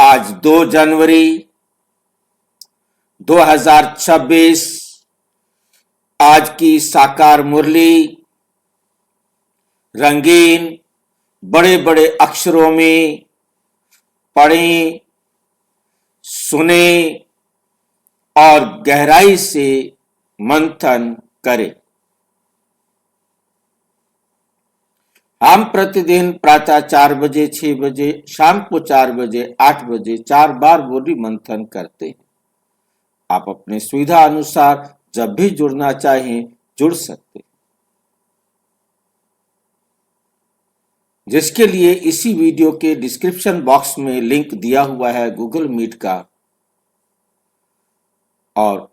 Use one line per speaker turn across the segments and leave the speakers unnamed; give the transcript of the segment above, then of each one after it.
आज 2 जनवरी 2026। आज की साकार मुरली रंगीन बड़े बड़े अक्षरों में पढ़ें, सुने और गहराई से मंथन करें। हम प्रतिदिन प्रातः 4 बजे, 6 बजे, शाम को 4 बजे, 8 बजे 4 बार मुरली मंथन करते हैं। आप अपने सुविधा अनुसार जब भी जुड़ना चाहें जुड़ सकते हैं, जिसके लिए इसी वीडियो के डिस्क्रिप्शन बॉक्स में लिंक दिया हुआ है गूगल मीट का, और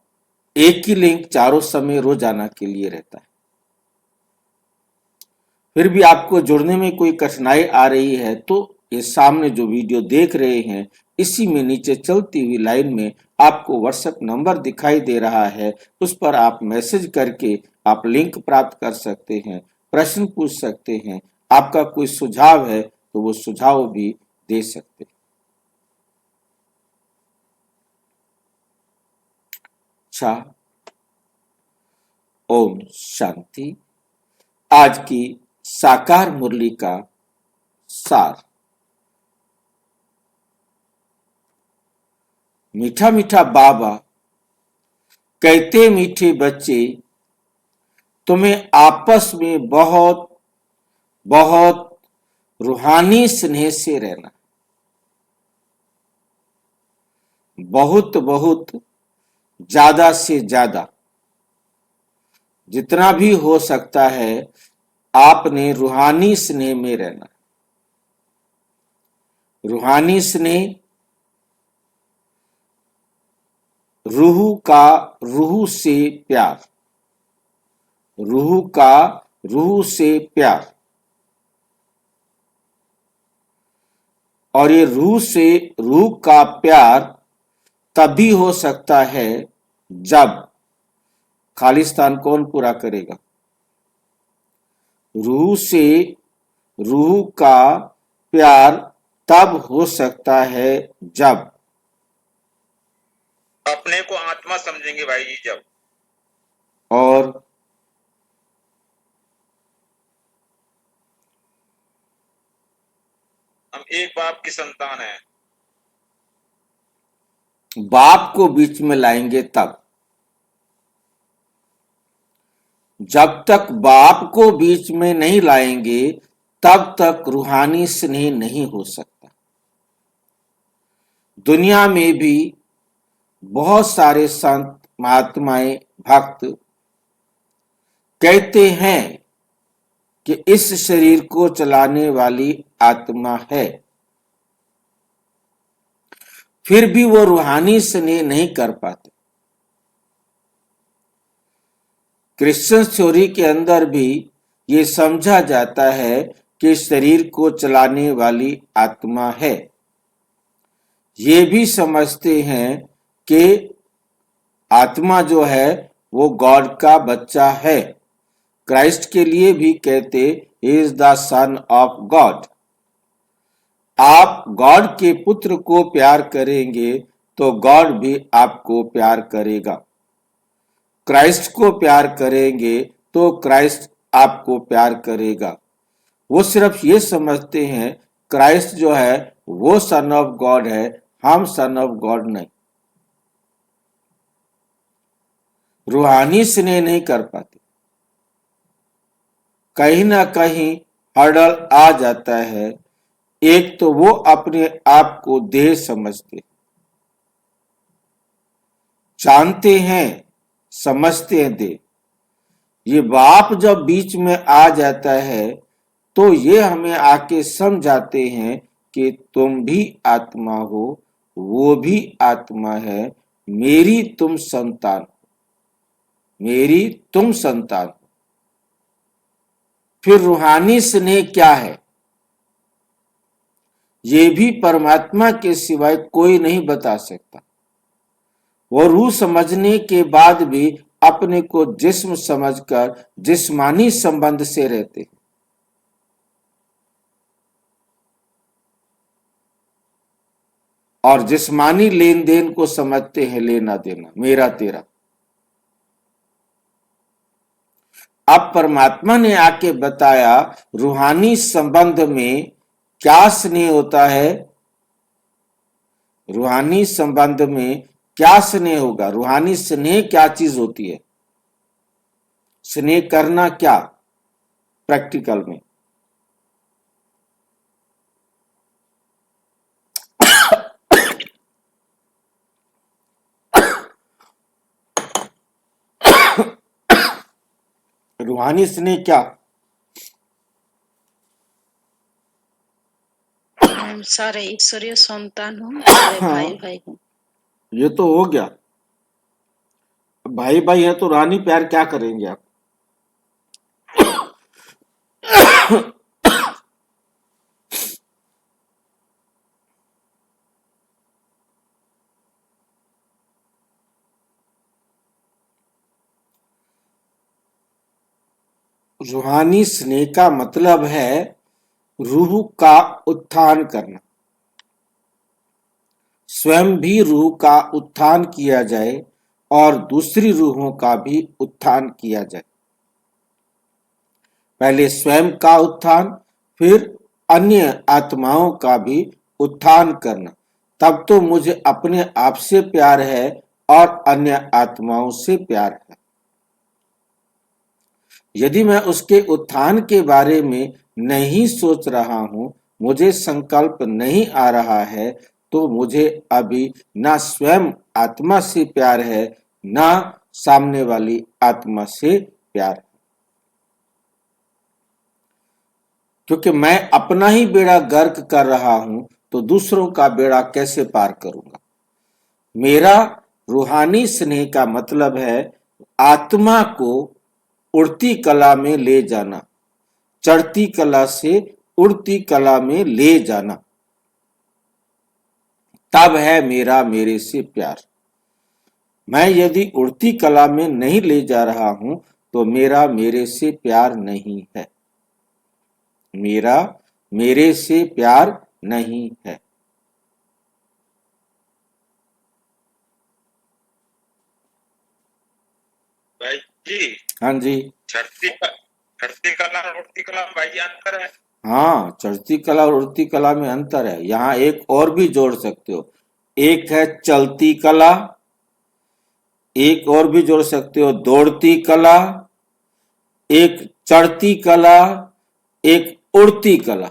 एक ही लिंक चारों समय रोजाना के लिए रहता है। फिर भी आपको जुड़ने में कोई कठिनाई आ रही है तो ये सामने जो वीडियो देख रहे हैं इसी में नीचे चलती हुई लाइन में आपको व्हाट्सएप नंबर दिखाई दे रहा है, उस पर आप मैसेज करके आप लिंक प्राप्त कर सकते हैं, प्रश्न पूछ सकते हैं, आपका कोई सुझाव है तो वो सुझाव भी दे सकते हैं। अच्छा, ओम शांति। आज की साकार मुरली का सार। मीठा मीठा बाबा कहते, मीठे बच्चे तुम्हें आपस में बहुत बहुत रूहानी स्नेह से रहना, बहुत बहुत ज्यादा से ज्यादा जितना भी हो सकता है आपने रूहानी स्नेह में रहना। रूहानी स्नेह रूह का रूह से प्यार, रूह का रूह से प्यार। और ये रूह से रूह का प्यार तभी हो सकता है जब खालिस्तान कौन पूरा करेगा? रूह से रूह का प्यार तब हो सकता है जब
अपने को आत्मा समझेंगे भाई जी। जब
और
हम एक बाप की संतान हैं,
बाप को बीच में लाएंगे तब। जब तक बाप को बीच में नहीं लाएंगे तब तक रूहानी स्नेह नहीं हो सकता। दुनिया में भी बहुत सारे संत, महात्माएं, भक्त कहते हैं कि इस शरीर को चलाने वाली आत्मा है, फिर भी वो रूहानी स्नेह नहीं कर पाते। क्रिश्चियन थ्योरी के अंदर भी ये समझा जाता है कि शरीर को चलाने वाली आत्मा है। ये भी समझते हैं कि आत्मा जो है वो गॉड का बच्चा है। क्राइस्ट के लिए भी कहते he is the son of God. आप गॉड के पुत्र को प्यार करेंगे तो गॉड भी आपको प्यार करेगा। क्राइस्ट को प्यार करेंगे तो क्राइस्ट आपको प्यार करेगा। वो सिर्फ ये समझते हैं क्राइस्ट जो है वो सन ऑफ गॉड है, हम सन ऑफ गॉड नहीं। रूहानी स्नेह नहीं कर पाते। कहीं ना कहीं हर्डल आ जाता है। एक तो वो अपने आप को देह समझते, जानते हैं, समझते हैं देह। ये बाप जब बीच में आ जाता है तो ये हमें आके समझाते हैं कि तुम भी आत्मा हो, वो भी आत्मा है, मेरी तुम संतान, मेरी तुम संतान। फिर रूहानी स्नेह क्या है ये भी परमात्मा के सिवाय कोई नहीं बता सकता। वो रूह समझने के बाद भी अपने को जिस्म समझकर जिस्मानी संबंध से रहते। और जिस्मानी लेन देन को समझते हैं लेना देना, मेरा तेरा। अब परमात्मा ने आके बताया रूहानी संबंध में क्या स्नेह होता है, रूहानी संबंध में क्या स्नेह होगा, रूहानी स्नेह क्या चीज होती है, स्नेह करना क्या प्रैक्टिकल में। रूहानी स्नेह क्या,
हम सारे ईश्वरीय संतान हूँ, सारे भाई भाई हूँ।
ये तो हो गया, भाई भाई है तो रूहानी प्यार क्या करेंगे आप। रूहानी स्नेह का मतलब है रूह का उत्थान करना, स्वयं भी रूह का उत्थान किया जाए और दूसरी रूहों का भी उत्थान किया जाए। पहले स्वयं का उत्थान, फिर अन्य आत्माओं का भी उत्थान करना, तब तो मुझे अपने आप से प्यार है और अन्य आत्माओं से प्यार है। यदि मैं उसके उत्थान के बारे में नहीं सोच रहा हूं, मुझे संकल्प नहीं आ रहा है, तो मुझे अभी ना स्वयं आत्मा से प्यार है, ना सामने वाली आत्मा से प्यार है। क्योंकि मैं अपना ही बेड़ा गर्क कर रहा हूं, तो दूसरों का बेड़ा कैसे पार करूंगा। मेरा रूहानी स्नेह का मतलब है आत्मा को उड़ती कला में ले जाना, चढ़ती कला से उड़ती कला में ले जाना, तब है मेरा मेरे से प्यार। मैं यदि उड़ती कला में नहीं ले जा रहा हूं, तो मेरा मेरे से प्यार नहीं है, मेरा मेरे से प्यार नहीं है।
भाई जी,
हाँ जी,
चढ़ती कला और उड़ती कला में भाई जी अंतर है।
हाँ, चढ़ती कला और उड़ती कला में अंतर है। यहाँ एक और भी जोड़ सकते हो, एक है चलती कला, एक और भी जोड़ सकते हो दौड़ती कला, एक चढ़ती कला, एक उड़ती कला।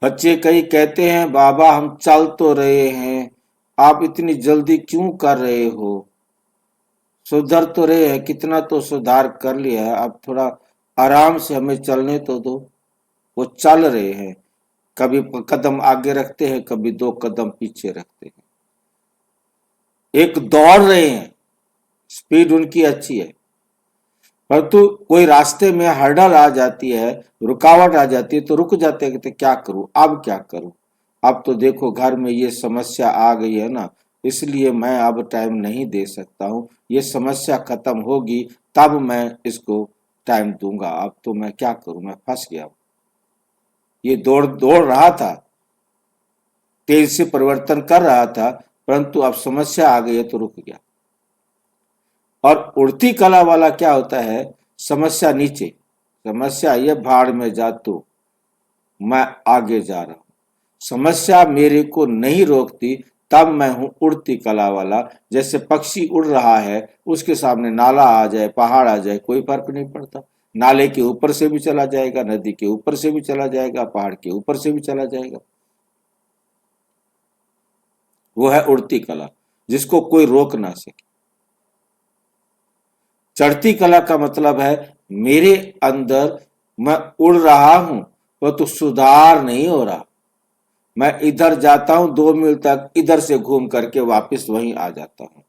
बच्चे कई कहते हैं बाबा हम चल तो रहे हैं, आप इतनी जल्दी क्यों कर रहे हो, सुधर तो रहे हैं, कितना तो सुधार कर लिया है, अब थोड़ा आराम से हमें चलने तो दो। वो चल रहे हैं, कभी कदम आगे रखते हैं, कभी 2 कदम पीछे रखते हैं। एक दौड़ रहे हैं, स्पीड उनकी अच्छी है, परंतु कोई रास्ते में हर्डल आ जाती है, रुकावट आ जाती है, तो रुक जाते हैं, कहते क्या करूं, अब क्या करूं, अब तो देखो घर में ये समस्या आ गई है ना, इसलिए मैं अब टाइम नहीं दे सकता हूं, ये समस्या खत्म होगी तब मैं इसको टाइम दूंगा, अब तो मैं क्या करूं, मैं फंस गया हूं। ये दौड़ दौड़ रहा था, तेज से परिवर्तन कर रहा था, परंतु अब समस्या आ गई है तो रुक गया। और उड़ती कला वाला क्या होता है, समस्या नीचे, समस्या ये भाड़ में जा तू, मैं आगे जा रहा हूं, समस्या मेरे को नहीं रोकती, तब मैं हूं उड़ती कला वाला। जैसे पक्षी उड़ रहा है, उसके सामने नाला आ जाए, पहाड़ आ जाए, कोई फर्क नहीं पड़ता, नाले के ऊपर से भी चला जाएगा, नदी के ऊपर से भी चला जाएगा, पहाड़ के ऊपर से भी चला जाएगा। वो है उड़ती कला, जिसको कोई रोक ना सके। चढ़ती कला का मतलब है मेरे अंदर मैं उड़ रहा हूं, वो तो सुधार नहीं हो रहा, मैं इधर जाता हूं 2 मील तक, इधर से घूम करके वापस वहीं आ जाता हूं।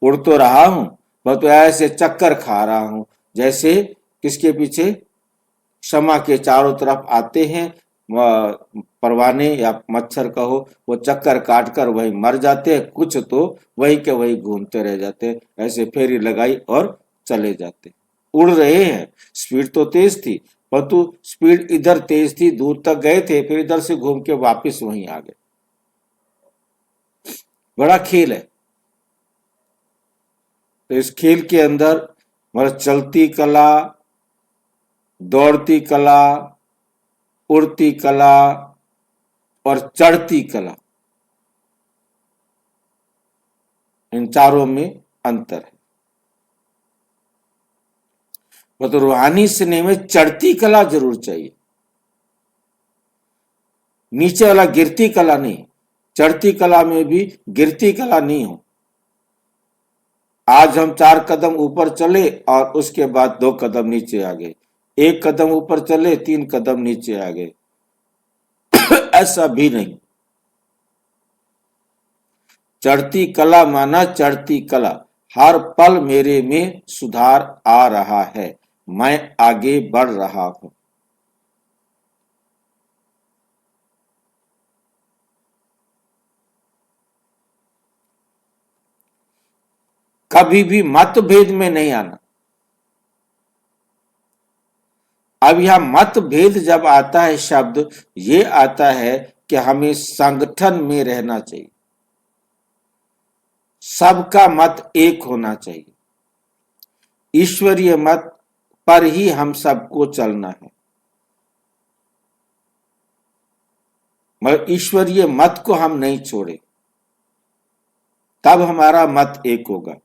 उड़ तो रहा हूं, वह तो ऐसे चक्कर खा रहा हूं, जैसे किसके पीछे, क्षमा के चारों तरफ आते हैं परवाने या मच्छर कहो, वो चक्कर काट कर वही मर जाते हैं, कुछ तो वही के वही घूमते रह जाते हैं, ऐसे फेरी लगाई और चले जाते। उड़ रहे हैं, स्पीड तो तेज थी, परंतु स्पीड इधर तेज थी, दूर तक गए थे, फिर इधर से घूम के वापस वहीं आ गए। बड़ा खेल है। तो इस खेल के अंदर मतलब चलती कला, दौड़ती कला, उड़ती कला और चढ़ती कला, इन चारों में अंतर है। तो रूहानी स्नेह में चढ़ती कला जरूर चाहिए, नीचे वाला गिरती कला नहीं। चढ़ती कला में भी गिरती कला नहीं हो। आज हम 4 कदम ऊपर चले और उसके बाद 2 कदम नीचे आ गए, 1 कदम ऊपर चले 3 कदम नीचे आ गए, ऐसा भी नहीं। चढ़ती कला माना चढ़ती कला, हर पल मेरे में सुधार आ रहा है, मैं आगे बढ़ रहा हूं। कभी भी मतभेद में नहीं आना। अब यह मतभेद जब आता है शब्द, ये आता है कि हमें संगठन में रहना चाहिए, सबका मत एक होना चाहिए, ईश्वरीय मत पर ही हम सबको चलना है। मगर ईश्वरीय मत को हम नहीं छोड़े, तब हमारा मत एक होगा।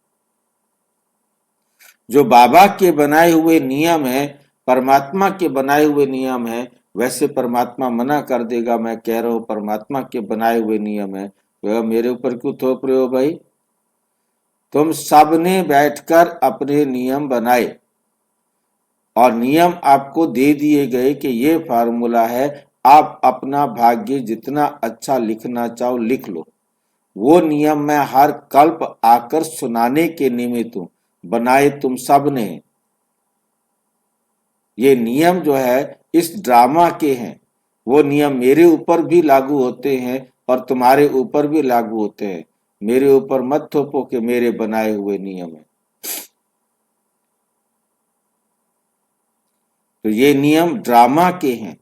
जो बाबा के बनाए हुए नियम है, परमात्मा के बनाए हुए नियम है, वैसे परमात्मा मना कर देगा, मैं कह रहा हूं परमात्मा के बनाए हुए नियम है, तो मेरे ऊपर क्यों थोप रहे हो भाई? तुम सबने बैठकर अपने नियम बनाए और नियम आपको दे दिए गए कि ये फार्मूला है, आप अपना भाग्य जितना अच्छा लिखना चाहो लिख लो। वो नियम मैं हर कल्प आकर सुनाने के निमित्त हूं, बनाए तुम सब ने। ये नियम जो है इस ड्रामा के हैं, वो नियम मेरे ऊपर भी लागू होते हैं और तुम्हारे ऊपर भी लागू होते हैं। मेरे ऊपर मत थोपो कि मेरे बनाए हुए नियम है। तो ये नियम ड्रामा के हैं,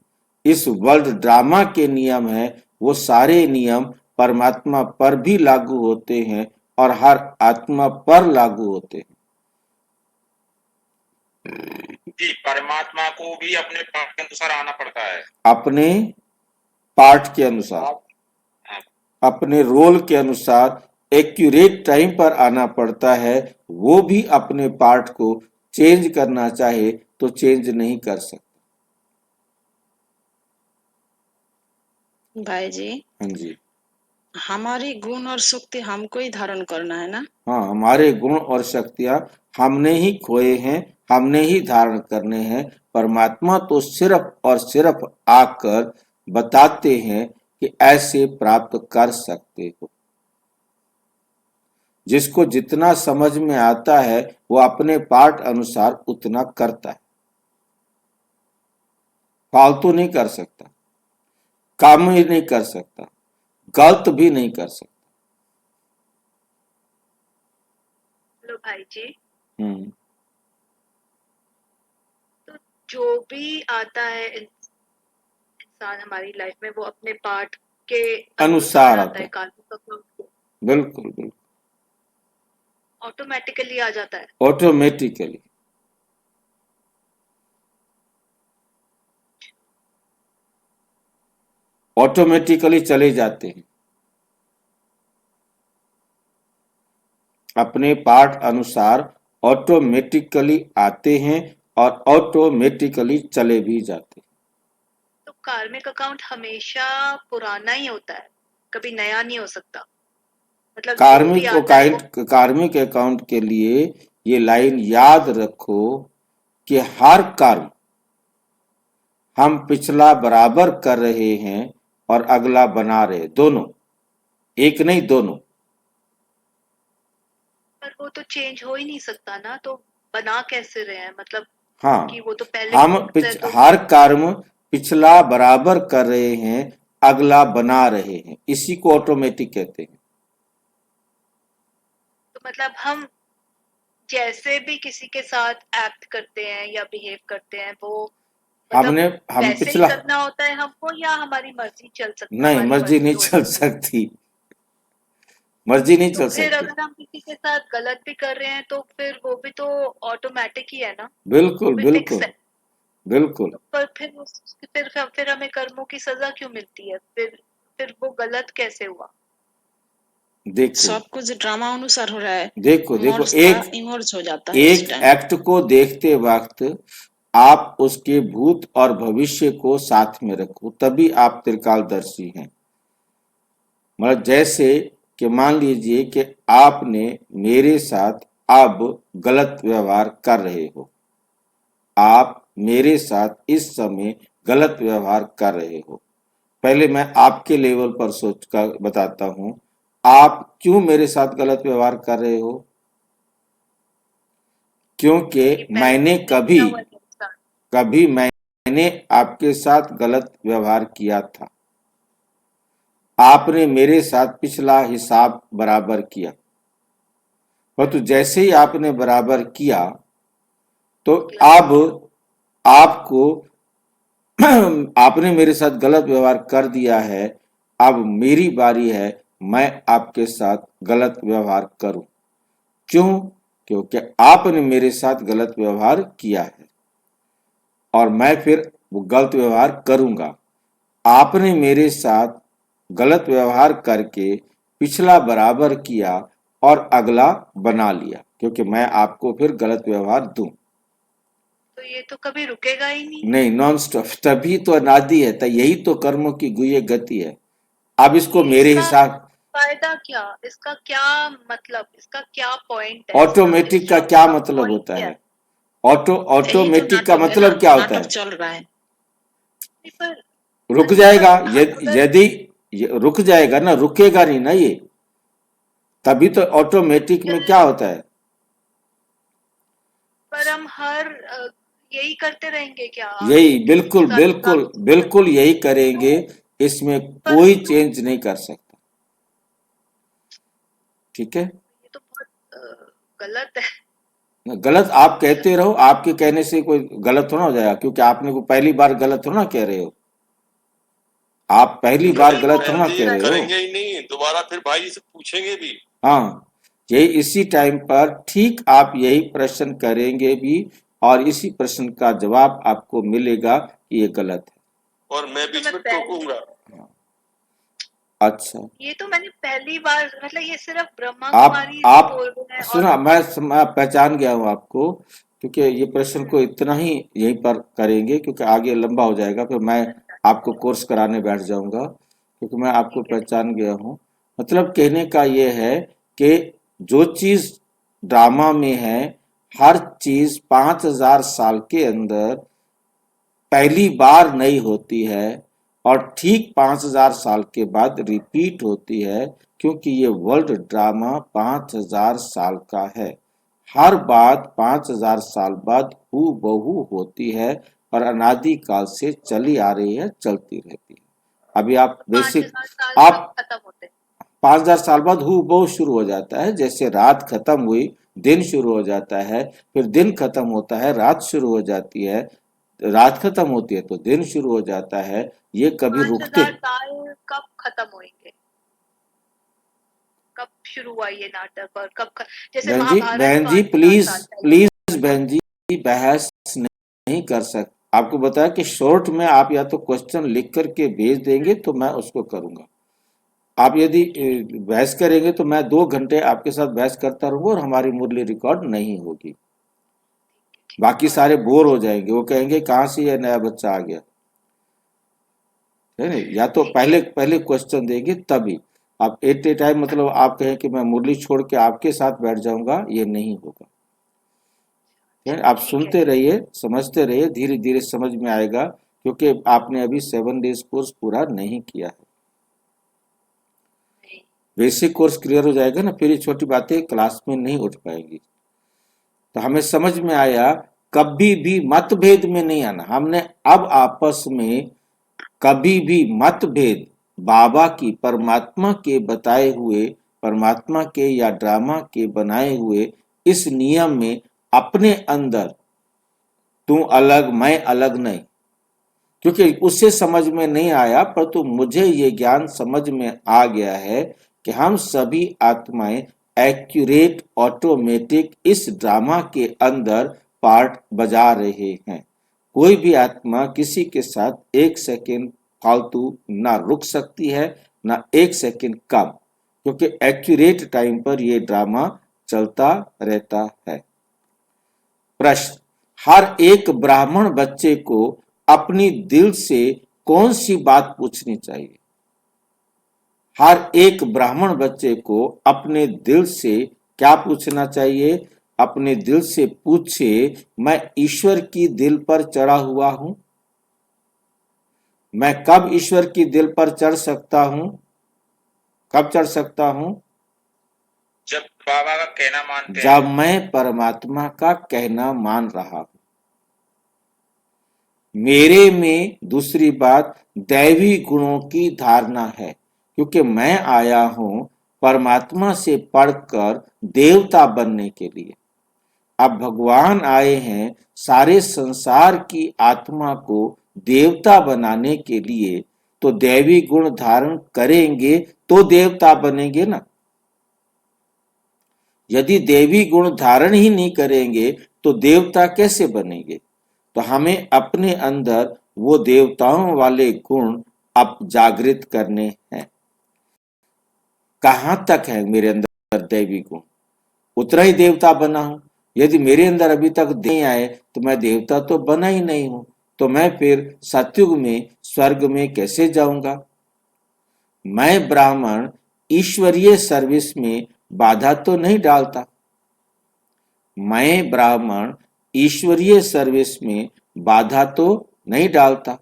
इस वर्ल्ड ड्रामा के नियम है। वो सारे नियम परमात्मा पर भी लागू होते हैं और हर आत्मा पर लागू होते हैं।
जी, परमात्मा को भी अपने पाठ के अनुसार आना पड़ता है।
अपने पाठ के अनुसार, अपने रोल के अनुसार एक्यूरेट टाइम पर आना पड़ता है। वो भी अपने पार्ट को चेंज करना चाहे तो चेंज नहीं कर सकता।
भाई जी,
हाँ जी,
हमारी गुण और शक्ति हमको ही धारण करना है ना।
हाँ, हमारे गुण और शक्तियां हमने ही खोए हैं, हमने ही धारण करने हैं। परमात्मा तो सिर्फ और सिर्फ आकर बताते हैं कि ऐसे प्राप्त कर सकते हो। जिसको जितना समझ में आता है वो अपने पाठ अनुसार उतना करता है, फालतू नहीं कर सकता, काम ही नहीं कर सकता, गलत भी नहीं कर सकता।
हेलो भाई जी,
हम्म,
तो जो भी आता है इंसान हमारी लाइफ में, वो अपने पार्ट के
अनुसार
आता
आता
है।
है।
कार्मिक अकाउंट
बिल्कुल बिल्कुल,
ऑटोमेटिकली आ जाता है।
ऑटोमेटिकली, ऑटोमेटिकली चले जाते हैं, अपने पाठ अनुसार ऑटोमेटिकली आते हैं और ऑटोमेटिकली चले भी जाते हैं।
तो कार्मिक अकाउंट हमेशा पुराना ही होता है, कभी नया नहीं हो सकता। मतलब जो भी आता है वो
कार्मिक अकाउंट के लिए ये लाइन याद रखो कि हर कर्म हम पिछला बराबर कर रहे हैं और अगला बना रहे, दोनों, एक नहीं दोनों।
पर वो तो चेंज हो ही नहीं सकता ना, तो बना कैसे रहे हैं? मतलब
हाँ,
कि वो तो पहले
हम
फिक्स है, तो
हर कर्म पिछला बराबर कर रहे हैं, अगला बना रहे हैं, इसी को ऑटोमेटिक कहते हैं।
तो मतलब हम जैसे भी किसी के साथ एक्ट करते हैं या बिहेव करते हैं, वो मतलब
हम
वैसे ही
पिछला,
करना होता है हमको, या हमारी मर्जी चल सकती है?
नहीं
हमारी
मर्जी नहीं
हो
चल सकती। मर्जी नहीं
तो
चल
फिर
सकती।
अगर हम किसी के साथ गलत भी कर रहे हैं तो फिर वो भी तो ऑटोमेटिक ही है ना, वो
बिल्कुल
भी फिक्स
बिल्कुल
है।
बिल्कुल।
तो पर फिर हमें कर्मों की सजा क्यों मिलती है? फिर वो गलत कैसे हुआ?
देखो
सब कुछ ड्रामा अनुसार हो रहा है।
देखो देखो,
मर्ज था
एक
इमर्ज हो जाता है उस
एक
टाइम।
एक्ट को देखते वक्त आप उसके भूत और भविष्य को साथ में रखो, तभी आप त्रिकालदर्शी हैं। मतलब जैसे कि मान लीजिए कि आपने मेरे साथ अब गलत व्यवहार कर रहे हो, आप मेरे साथ इस समय गलत व्यवहार कर रहे हो। पहले मैं आपके लेवल पर सोच कर बताता हूं, आप क्यों मेरे साथ गलत व्यवहार कर रहे हो? क्योंकि
ये पहले
मैंने
नहीं किया हुआ है मेरे साथ।
कभी मैंने आपके साथ गलत व्यवहार किया था। आपने मेरे साथ पिछला हिसाब बराबर किया, परंतु जैसे ही आपने बराबर किया तो अब आपको आपने मेरे साथ गलत व्यवहार कर दिया है। अब मेरी बारी है, मैं आपके साथ गलत व्यवहार करूं। क्यों? क्योंकि आपने मेरे साथ गलत व्यवहार किया है और मैं फिर वो गलत व्यवहार करूंगा। आपने मेरे साथ गलत व्यवहार करके पिछला बराबर किया और अगला बना लिया, क्योंकि मैं आपको फिर गलत व्यवहार दूं।
तो ये तो कभी रुकेगा ही नहीं।
नहीं, नॉन स्टॉप, तभी तो अनादि है, तो यही तो कर्मों की गुह्य गति है। अब इसको मेरे
इसका
हिसाब,
फायदा क्या? इसका क्या मतलब? इसका क्या पॉइंट है? इसका इस
ऑटोमेटिक का
जॉब
क्या
का
मतलब
पॉइंट
होता
क्या
है?
है?
यही तो
ऑटोमेटिक का
नाटक है ना,
मतलब क्या होता
नाटक
है?
चल रहा है।
नहीं, पर
रुक
नहीं,
जाएगा।
अगर
यदि रुक जाएगा ना, रुकेगा नहीं ना ये, तभी तो ऑटोमेटिक में क्या होता है?
पर हम यही करते रहेंगे क्या?
यही,
किसी के
बिल्कुल
साथ
बिल्कुल बिल्कुल यही करेंगे। इसमें कोई
परंतु
चेंज नहीं कर सकता। ठीक है?
ये तो बहुत गलत है।
गलत आप कहते रहो, आपके कहने से कोई गलत थोड़ा हो जाएगा, क्योंकि आपने को पहली बार गलत थोड़ा ना कह रहे हो। आप पहली बार
यही
गलत
बोल
थोड़ा ना
बहन जी
कह रहे हो।
करेंगे ही नहीं, दोबारा फिर भाई से पूछेंगे भी।
हाँ, यही इसी टाइम पर ठीक आप यही प्रश्न करेंगे भी, और इसी प्रश्न का जवाब आपको मिलेगा कि ये गलत है।
और मैं
तो
बीच
मैं
में
पहले
टोकूंगा।
अच्छा,
ये तो मैंने पहली बार, मतलब ये सिर्फ ब्रह्मा कुमारी ही
आप
बोल रहे हैं और
सुना, मैं पहचान गया हूँ आपको, क्योंकि ये प्रश्न को इतना ही यहीं पर करेंगे, क्योंकि आगे लंबा हो जाएगा, फिर मैं आपको कोर्स कराने बैठ जाऊंगा, क्योंकि मैं आपको
ठीक है।
पहचान गया हूँ। मतलब कहने का ये है कि जो चीज ड्रामा में है, हर चीज 5000 साल के अंदर पहली बार नहीं होती है, और ठीक 5000 साल के बाद रिपीट होती है, क्योंकि ये वर्ल्ड ड्रामा 5000 साल का है। हर बात 5000 साल बाद हूबहू होती है और अनादि काल से चली आ रही है, चलती रहती है। अभी आप
पांच
बेसिक,
हजार साल कब
आप
खत्म होते हैं?
5000 साल बाद हूबहू शुरू हो जाता है। जैसे रात खत्म हुई, दिन शुरू हो जाता है, फिर दिन खत्म होता है, रात शुरू हो जाती है, रात खत्म होती है तो दिन शुरू हो जाता है। ये कभी
5000
रुकते?
साल कब खत्म होंगे? कब शुरू हुआ ये नाटक और जैसे महाभारत
बहन जी
5000
प्लीज
साल पहले।
प्लीज, बहन जी बहस नहीं कर सकते। आपको बताया कि शॉर्ट में आप या तो क्वेश्चन लिख करके भेज देंगे तो मैं उसको करूंगा। आप यदि बहस करेंगे तो मैं 2 घंटे आपके साथ बहस करता रहूंगा और हमारी मुरली रिकॉर्ड नहीं होगी। बाकी सारे बोर हो जाएंगे, वो कहेंगे कहाँ से ये नया बच्चा आ गया। है ना? या तो पहले पहले क्वेश्चन देंगे तभी। आप एट ए टाइम, मतलब आप कहें कि मैं मुरली छोड़ के आपके साथ बैठ जाऊंगा, ये नहीं होगा। है ना? आप
ठीक है।
सुनते रहिए, समझते रहिए, धीरे धीरे समझ में आएगा, क्योंकि आपने अभी 7 डेज कोर्स पूरा नहीं किया है। बेसिक कोर्स क्लियर हो जाएगा ना, फिर ये छोटी बातें क्लास में नहीं उठ पाएंगी। तो हमें समझ में आया, कभी भी मतभेद में नहीं आना। हमने अब आपस में कभी भी मतभेद, बाबा की परमात्मा के बताए हुए, परमात्मा के या ड्रामा के बनाए हुए इस नियम में अपने अंदर तू अलग मैं अलग नहीं, क्योंकि उससे समझ में नहीं आया, परंतु मुझे ये ज्ञान समझ में आ गया है कि हम सभी आत्माएं एक्यूरेट ऑटोमेटिक इस ड्रामा के अंदर पार्ट बजा रहे हैं। कोई भी आत्मा किसी के साथ एक सेकेंड फालतू ना रुक सकती है, ना एक सेकेंड कम, क्योंकि एक्यूरेट टाइम पर यह ड्रामा चलता रहता है। प्रश्न, हर एक ब्राह्मण बच्चे को अपनी दिल से कौन सी बात पूछनी चाहिए? हर एक ब्राह्मण बच्चे को अपने दिल से क्या पूछना चाहिए? अपने दिल से पूछे, मैं ईश्वर की दिल पर चढ़ा हुआ हूं। मैं कब ईश्वर की दिल पर चढ़ सकता हूं? कब चढ़ सकता हूं?
जब बाबा का कहना मानते हैं।
जब मैं परमात्मा का कहना मान रहा हूं। मेरे में दूसरी बात दैवी गुणों की धारणा है, क्योंकि मैं आया हूं परमात्मा से पढ़कर देवता बनने के लिए। अब भगवान आए हैं सारे संसार की आत्मा को देवता बनाने के लिए, तो दैवी गुण धारण करेंगे तो देवता बनेंगे ना। यदि देवी गुण धारण ही नहीं करेंगे तो देवता कैसे बनेंगे? तो हमें अपने अंदर वो देवताओं वाले गुण अब जागृत करने हैं। कहां तक है मेरे अंदर दैवी गुण, उतना ही देवता बना हूं। यदि मेरे अंदर अभी तक नहीं आए तो मैं देवता तो बना ही नहीं हूं, तो मैं फिर सतयुग में स्वर्ग में कैसे जाऊंगा? मैं ब्राह्मण ईश्वरीय सर्विस में बाधा तो नहीं डालता। मैं ब्राह्मण ईश्वरीय सर्विस में बाधा तो नहीं डालता।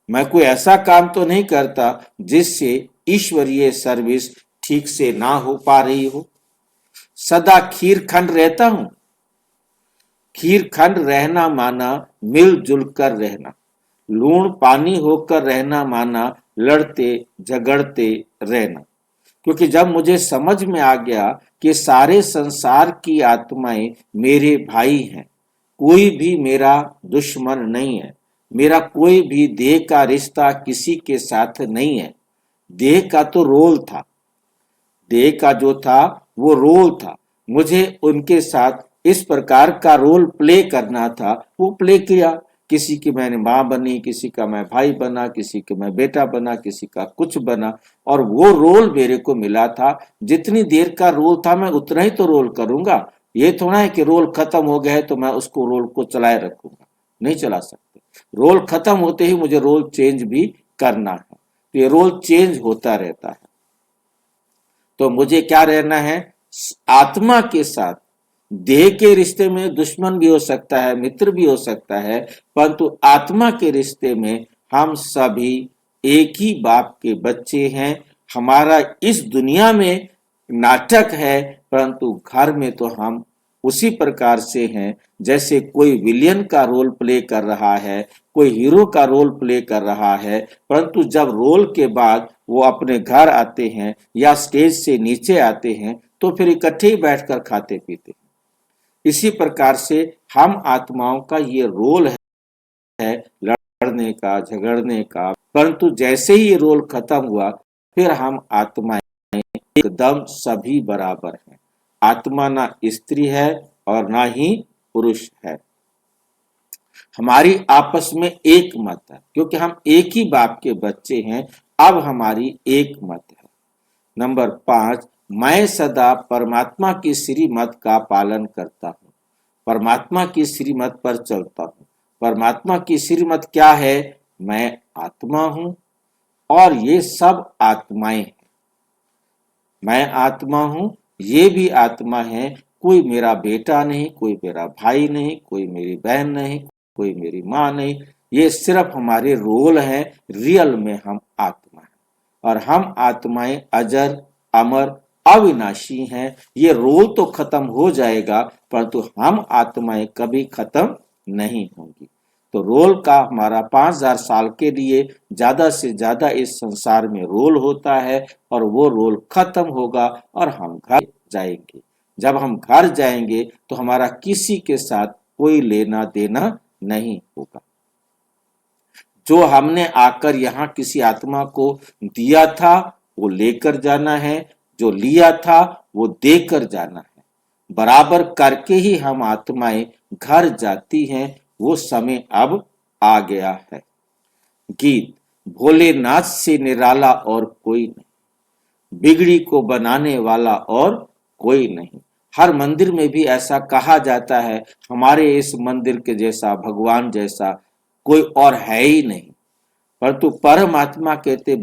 मैं कोई ऐसा काम तो नहीं करता जिससे ईश्वरीय सर्विस ठीक से ना हो पा रही हो। सदा खीर खंड रहता हूं। खीर खंड रहना माना मिलजुल कर रहना, लूण पानी होकर रहना माना लड़ते झगड़ते रहना। क्योंकि जब मुझे समझ में आ गया कि सारे संसार की आत्माएं मेरे भाई हैं, कोई भी मेरा दुश्मन नहीं है, मेरा कोई भी देह का रिश्ता किसी के साथ नहीं है। देह का तो रोल था, देह का जो था वो रोल था। मुझे उनके साथ इस प्रकार का रोल प्ले करना था, वो प्ले किया। किसी की मैंने माँ बनी, किसी का मैं भाई बना, किसी का मैं बेटा बना, किसी का कुछ बना, और वो रोल मेरे को मिला था। जितनी देर का रोल था मैं उतना ही तो रोल करूंगा। ये थोड़ा है कि रोल खत्म हो गया है तो मैं उसको रोल को चलाए रखूंगा, नहीं चला सकते। रोल खत्म होते ही मुझे रोल चेंज भी करना है, तो ये रोल चेंज होता रहता है। तो मुझे क्या रहना है? आत्मा के साथ। देह के रिश्ते में दुश्मन भी हो सकता है, मित्र भी हो सकता है, परंतु आत्मा के रिश्ते में हम सभी एक ही बाप के बच्चे हैं। हमारा इस दुनिया में नाटक है, परंतु घर में तो हम उसी प्रकार से हैं जैसे कोई विलियन का रोल प्ले कर रहा है, कोई हीरो का रोल प्ले कर रहा है, परंतु जब रोल के बाद वो अपने घर आते हैं या स्टेज से नीचे आते हैं तो फिर इकट्ठे ही बैठकर खाते पीते हैं। इसी प्रकार से हम आत्माओं का ये रोल है लड़ने का, झगड़ने का, परंतु जैसे ही ये रोल खत्म हुआ फिर हम आत्माएं एकदम सभी बराबर हैं। आत्मा ना स्त्री है और ना ही पुरुष है। हमारी आपस में एक मत है, क्योंकि हम एक ही बाप के बच्चे हैं। अब हमारी एक मत है। नंबर 5, मैं सदा परमात्मा की श्रीमत का पालन करता हूं, परमात्मा की श्रीमत पर चलता हूं। परमात्मा की श्रीमत क्या है? मैं आत्मा हूं और ये सब आत्माएं हैं। मैं आत्मा हूं, ये भी आत्मा है। कोई मेरा बेटा नहीं, कोई मेरा भाई नहीं, कोई मेरी बहन नहीं, कोई मेरी माँ नहीं। ये सिर्फ हमारे रोल हैं। रियल में हम आत्मा हैं और हम आत्माएं अजर, अमर, अविनाशी हैं। ये रोल तो खत्म हो जाएगा, परंतु हम आत्माएं कभी खत्म नहीं होंगी। तो रोल का हमारा 5000 साल के लिए ज्यादा से ज्यादा इस संसार में रोल होता है, और वो रोल खत्म होगा और हम घर जाएंगे। जब हम घर जाएंगे तो हमारा किसी के साथ कोई लेना देना नहीं होगा। जो हमने आकर यहाँ किसी आत्मा को दिया था वो लेकर जाना है, जो लिया था वो देकर जाना है। बराबर करके ही हम आत्माएं घर जाती हैं, वो समय अब आ गया है। गीत। भोलेनाथ से निराला और कोई नहीं, बिगड़ी को बनाने वाला और कोई नहीं। हर मंदिर में भी ऐसा कहा जाता है, हमारे इस मंदिर के जैसा, भगवान जैसा कोई और है ही नहीं। परंतु परमात्मा कहते